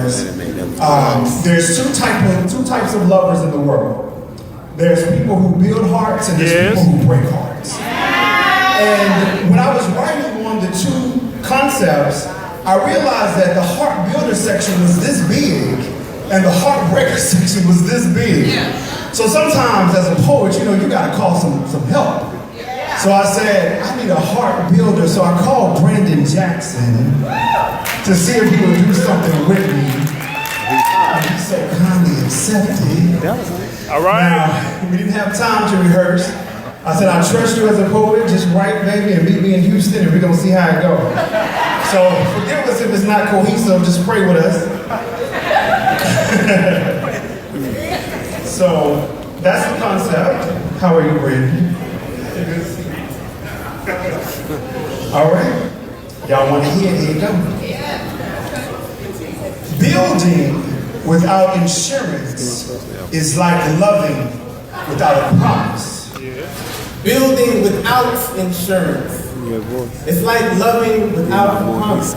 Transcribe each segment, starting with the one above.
lovers. There's two types of lovers in the world. There's people who build hearts and there's people who break hearts. And when I was writing on the two concepts, I realized that the Heartbuilder section was this big and the Heartbreaker section was this big. So sometimes as a poet, you gotta call some help. So I said, I need a heart builder. So I called Brandon Jackson to see if he would do something with me. And he so kindly accepted. All right. Now, we didn't have time to rehearse. I said, I trust you as a poet. Just write, baby, and meet me in Houston, and we're going to see how it goes. So forgive us if it's not cohesive. Just pray with us. So that's the concept. How are you, Brandon? All right. Y'all want to hear it? Here you go. Building without insurance is like loving without a promise. Building without insurance. It's like loving without a promise.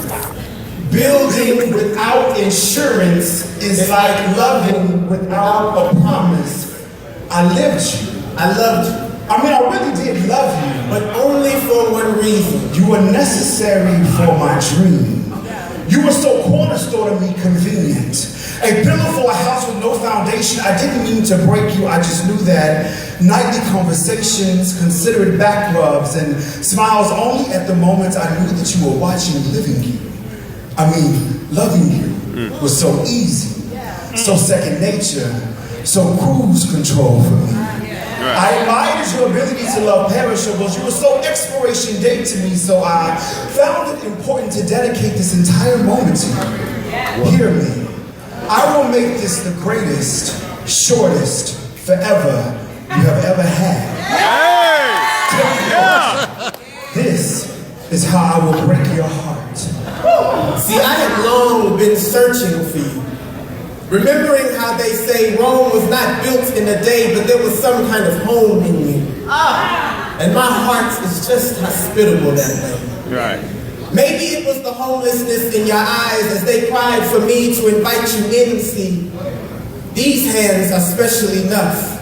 Building without insurance is like loving without a promise. I lived you. I loved you. I mean, I really did love you. But only for one reason. You were necessary for my dream. You were so cornerstone of me convenient. A pillow for a house with no foundation. I didn't mean to break you. I just knew that nightly conversations, considerate back rubs, and smiles only at the moments I knew that you were watching living you. I mean, loving you was so easy, so second nature, so cruise control for me. I admired your ability to love perishables. You were so expiration date to me, so I found it important to dedicate this entire moment to you. Hear me. I will make this the greatest, shortest, forever you have ever had. This is how I will break your heart. See, I had long been searching for you. Remembering how they say Rome was not built in a day, but there was some kind of home in you. And my heart is just hospitable that way. Right. Maybe it was the homelessness in your eyes as they cried for me to invite you in. See, these hands are special enough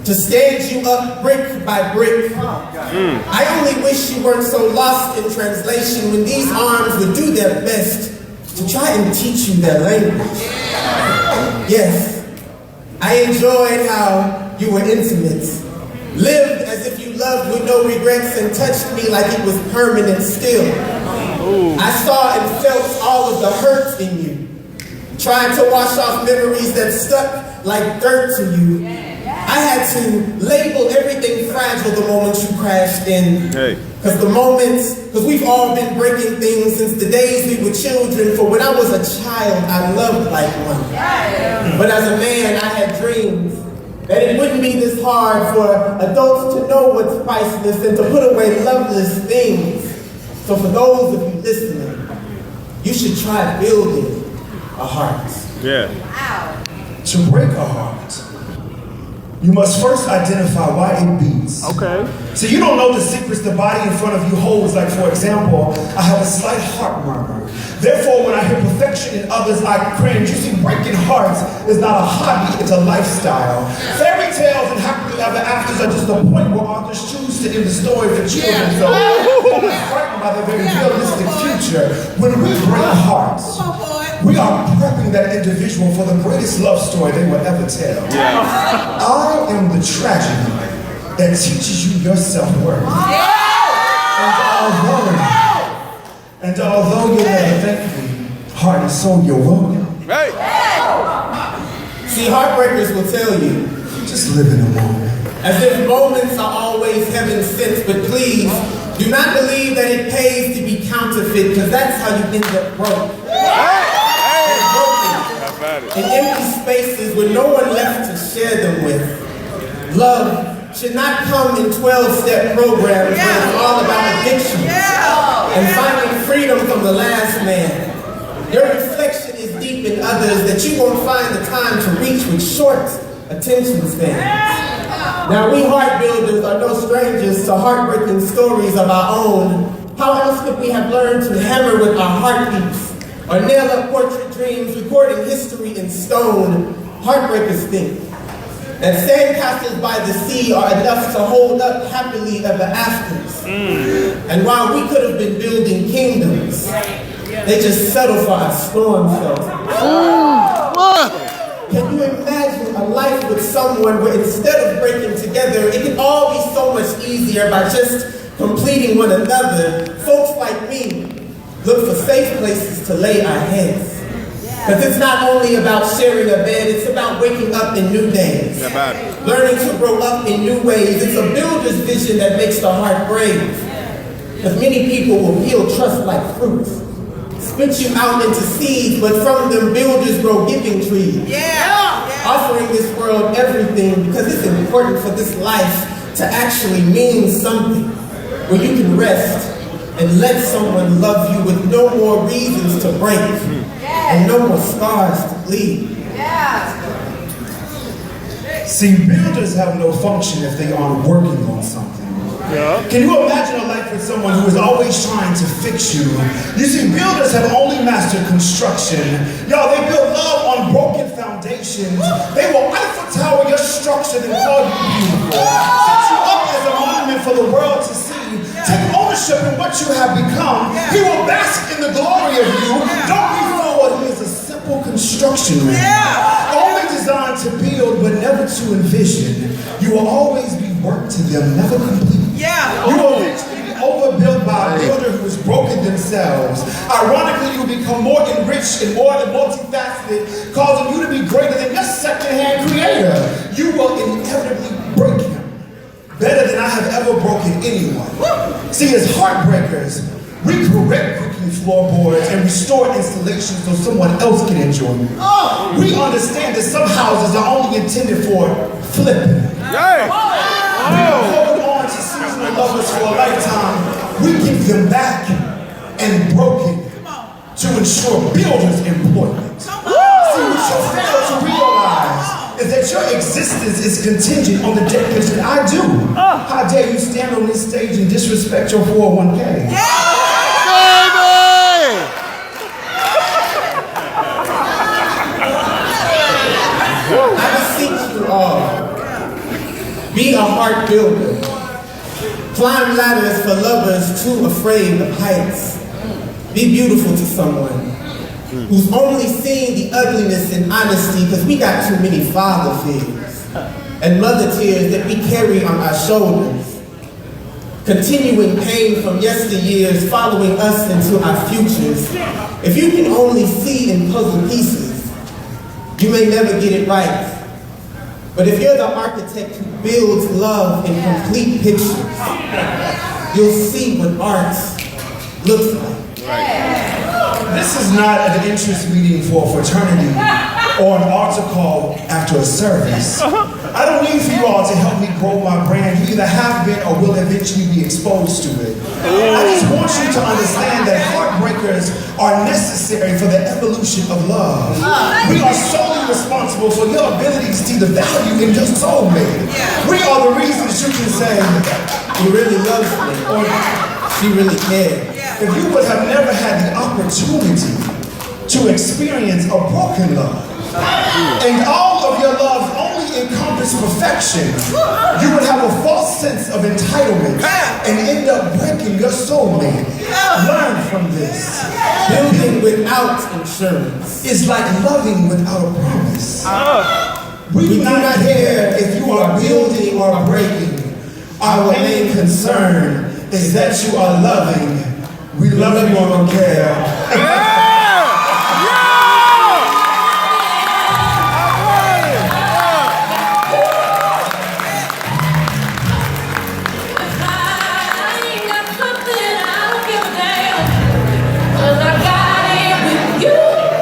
to stand you up brick by brick. I only wish you weren't so lost in translation when these arms would do their best to try and teach you their language. Yes, I enjoyed how you were intimate, lived as if you loved with no regrets, and touched me like it was permanent still. I saw and felt all of the hurt in you, trying to wash off memories that stuck like dirt to you. I had to label everything fragile the moment you crashed in. Because we've all been breaking things since the days we were children. For when I was a child, I loved like one. But as a man, I had dreams that it wouldn't be this hard for adults to know what's priceless and to put away loveless things. So for those of you listening, you should try building a heart. To break a heart, you must first identify why it beats. So you don't know the secrets the body in front of you holds. Like, for example, I have a slight heart murmur. Therefore, when I hear perfection in others, I cringe. You see, breaking hearts is not a hobby, it's a lifestyle. Fairy tales and happily ever afters are just the point where authors choose to end the story for children. So I'm frightened by the very realistic future. When we break hearts, we are prepping that individual for the greatest love story they will ever tell. I am the tragedy that teaches you your self-worth. And although you'll never thank me, heart and soul, you're welcome. See, Heartbreakers will tell you, just live in a moment. As if moments are always heaven sent, but please, do not believe that it pays to be counterfeit, because that's how you end up broke. In empty spaces with no one left to share them with. Love should not come in 12-step programs where it's all about addiction and finding freedom from the last man. Your reflection is deep in others that you won't find the time to reach with short attention spans. Now we Heartbuilders are no strangers to heartbreaking stories of our own. How else could we have learned to hammer with our heartbeats or nail up portrait dreams, recording history in stone, heartbreakers think that sandcastles by the sea are enough to hold up happily ever afters. And while we could have been building kingdoms, they just settle for our storm shelter. Can you imagine a life with someone where instead of breaking together, it can all be so much easier by just completing one another? Folks like me look for safe places to lay our heads. Because it's not only about sharing a bed, it's about waking up in new days. Learning to grow up in new ways. It's a builder's vision that makes the heart brave. Because many people will peel trust like fruit, spit you out into seeds, but from them builders grow giving trees. Offering this world everything because it's important for this life to actually mean something. Where you can rest and let someone love you with no more reasons to break. And no more scars to bleed. See, builders have no function if they aren't working on something. Can you imagine a life with someone who is always trying to fix you? You see, builders have only mastered construction. Y'all, they build love on broken foundations. They will Eiffel Tower your structure and call you beautiful. Set you up as a monument for the world to see. Take ownership in what you have become. He will bask in the glory of you. Don't be forward. He is a simple construction man. Only designed to build, but never to envision. You will always be work to them, never complete. You will eventually be overbuilt by a builder who has broken themselves. Ironically, you will become more enriched and more multifaceted, causing you to be greater than your second-hand creator. You will inevitably break him better than I have ever broken anyone. See, as Heartbreakers, we correct creaking floorboards and restore installations so someone else can enjoy them. We understand that some houses are only intended for flipping. We hold on to seasonal lovers for a lifetime. We give them back and broken to ensure builders' employment. See, what you fail to realize is that your existence is contingent on the damage that I do. How dare you stand on this stage and disrespect your 401k? I beseech you all, be a heart builder. Climb ladders for lovers too afraid of heights. Be beautiful to someone who's only seeing the ugliness in honesty, because we got too many father figures and mother tears that we carry on our shoulders. Continuing pain from yesteryears following us into our futures. If you can only see in puzzle pieces, you may never get it right. But if you're the architect who builds love in complete pictures, you'll see what art looks like. This is not an interest meeting for a fraternity or an altar call after a service. I don't need for you all to help me grow my brand. You either have been or will eventually be exposed to it. I just want you to understand that Heartbreakers are necessary for the evolution of love. We are solely responsible for your ability to see the value in your soulmate. We are the reasons you can say, he really loves me, or she really cares. If you would have never had the opportunity to experience a broken love, and all of your loves only encompass perfection, you would have a false sense of entitlement and end up breaking your soulmate. Learn from this. Building without insurance is like loving without a promise. We do not care if you are building or breaking. Our main concern is that you are loving. We love you, we don't care.